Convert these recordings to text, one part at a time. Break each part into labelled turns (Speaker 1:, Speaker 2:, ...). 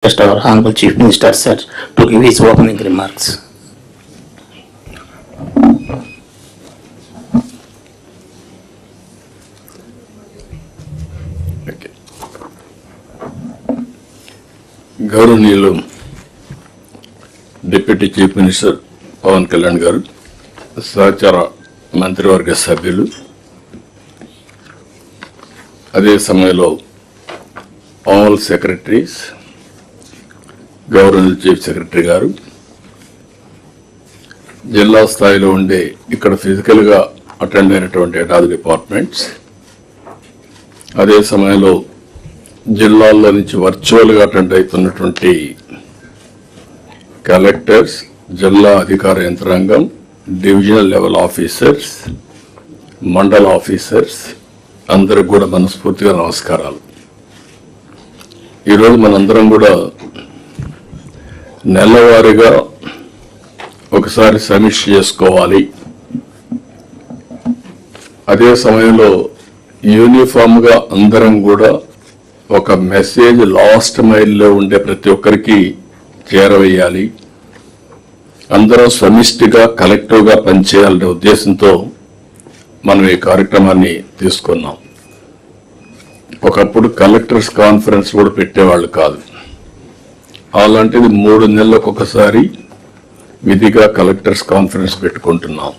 Speaker 1: Just our Honorable Chief Minister, sir, to give his opening remarks.
Speaker 2: గౌరవనీయులు deputy chief minister Pawan Kalyan garu, సహచార మంత్రివర్గ సభ్యులు, అదే సమయంలో all secretaries, governor chief secretary garu, జిల్లా స్థాయిలో ఉండే ఇక్కడ ఫిజికల్గా అటెండ్ అయినటువంటి హెడ్ డిపార్ట్మెంట్స్, అదే సమయంలో జిల్లాల్లో నుంచి వర్చువల్గా అటెండ్ అవుతున్నటువంటి కలెక్టర్స్, జిల్లా అధికార యంత్రాంగం, డివిజనల్ లెవెల్ ఆఫీసర్స్, మండల ఆఫీసర్స్ అందరికి కూడా మనస్ఫూర్తిగా నమస్కారాలు. ఈరోజు మనందరం కూడా నెలవారీగా ఒకసారి సమీక్ష చేసుకోవాలి. అదే సమయంలో యూనిఫామ్గా అందరం కూడా ఒక మెసేజ్ లాస్ట్ మైల్లో ఉండే ప్రతి ఒక్కరికి చేరవేయాలి. అందరం సమిష్టిగా కలెక్టివ్గా పనిచేయాలనే ఉద్దేశంతో మనం ఈ కార్యక్రమాన్ని తీసుకున్నాం. ఒకప్పుడు కలెక్టర్స్ కాన్ఫరెన్స్ కూడా పెట్టేవాళ్ళు కాదు. అలాంటిది 3 నెలలకు ఒకసారి విధిగా కలెక్టర్స్ కాన్ఫరెన్స్ పెట్టుకుంటున్నాం.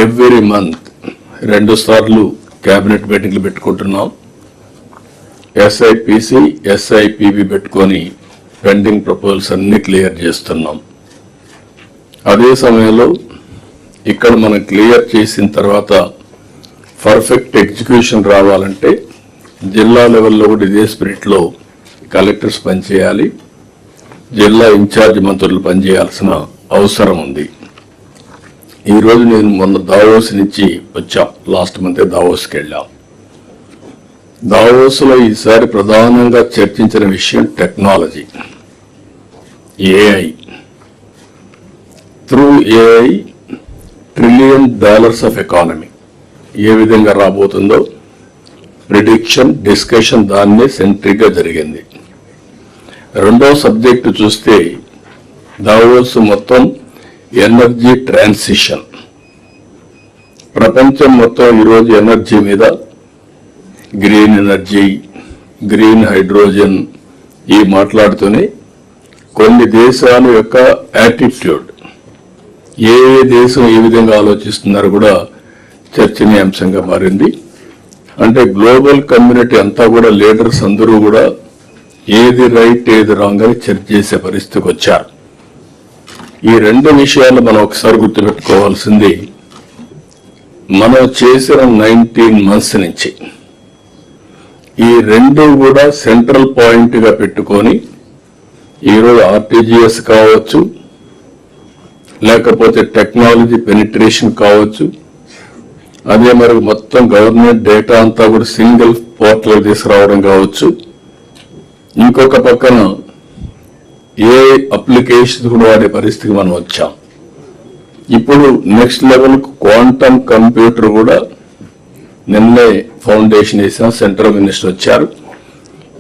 Speaker 2: ఎవ్రీ మంత్ 2 సార్లు కేబినెట్ మీటింగ్లు పెట్టుకుంటున్నాం. ఎస్ఐపిసి, ఎస్ఐపిబి పెట్టుకొని పెండింగ్ ప్రపోజల్స్ అన్ని క్లియర్ చేస్తున్నాం. అదే సమయంలో ఇక్కడ మనం క్లియర్ చేసిన తర్వాత పర్ఫెక్ట్ ఎగ్జిక్యూషన్ రావాలంటే జిల్లా లెవెల్లో కూడా ఇదే స్పిరిట్లో కలెక్టర్స్ పనిచేయాలి, జిల్లా ఇన్ఛార్జ్ మంత్రులు పనిచేయాల్సిన అవసరం ఉంది. ఈరోజు నేను మొన్న దావోస్ నుంచి వచ్చాం. లాస్ట్ మంతే దావోస్కి వెళ్ళాం. దావోస్లో ఈసారి ప్రధానంగా చర్చించిన విషయం technology, AI. Through AI $1 trillion of economy ఏ విధంగా రాబోతుందో ప్రిడిక్షన్, డిస్కషన్ దాన్నే సెంట్రిక్గా జరిగింది. రెండో సబ్జెక్టు చూస్తే దావోస్ మొత్తం ఎనర్జీ ట్రాన్సిషన్. ప్రపంచం మొత్తం ఈరోజు ఎనర్జీ మీద, గ్రీన్ ఎనర్జీ, గ్రీన్ హైడ్రోజన్ ఈ మాట్లాడుతూనే కొన్ని దేశాల యొక్క యాటిట్యూడ్, ఏ దేశం ఏ విధంగా ఆలోచిస్తున్నారో కూడా చర్చనీయాంశంగా మారింది. అంటే గ్లోబల్ కమ్యూనిటీ అంతా కూడా, లీడర్స్ అందరూ కూడా ఏది రైట్ ఏది రాంగ్ అని చర్చ చేసే పరిస్థితికి వచ్చారు. ఈ 2 విషయాలు మనం ఒకసారి గుర్తుపెట్టుకోవాల్సింది. మనం చేసిన 19 months నుంచి ఈ 2 కూడా సెంట్రల్ పాయింట్ గా పెట్టుకొని ఈరోజు ఆర్టీజీఎస్ కావచ్చు, లేకపోతే టెక్నాలజీ పెనిట్రేషన్ కావచ్చు, అదే మరి మొత్తం గవర్నమెంట్ డేటా అంతా కూడా సింగిల్ పోర్టల్ తీసుకురావడం కావచ్చు, ఇంకొక పక్కన ఏ అప్లికేషన్ కూడా వాడే పరిస్థితికి మనం వచ్చాం. ఇప్పుడు నెక్స్ట్ లెవెల్ క్వాంటమ్ కంప్యూటర్ కూడా నిన్నే ఫౌండేషన్ వేసిన సెంట్రల్ మినిస్టర్ వచ్చారు.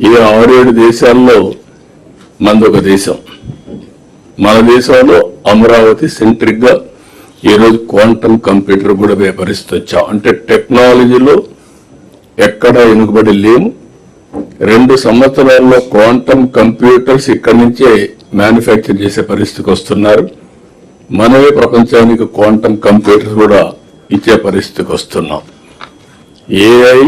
Speaker 2: ఈ 6-7 దేశాల్లో మనదొక దేశం. మన దేశంలో అమరావతి సెంట్రిక్ గా ఈరోజు క్వాంటమ్ కంప్యూటర్ కూడా పరిస్థితి వచ్చాం. అంటే టెక్నాలజీలో ఎక్కడ వెనుకబడి లేము. 2 సంవత్సరాల్లో క్వాంటమ్ కంప్యూటర్స్ ఇక్కడి నుంచే మ్యానుఫ్యాక్చర్ చేసే పరిస్థితికి వస్తున్నారు. మనమే ప్రపంచానికి క్వాంటమ్ కంప్యూటర్స్ కూడా ఇచ్చే పరిస్థితికి వస్తున్నాం. ఏఐ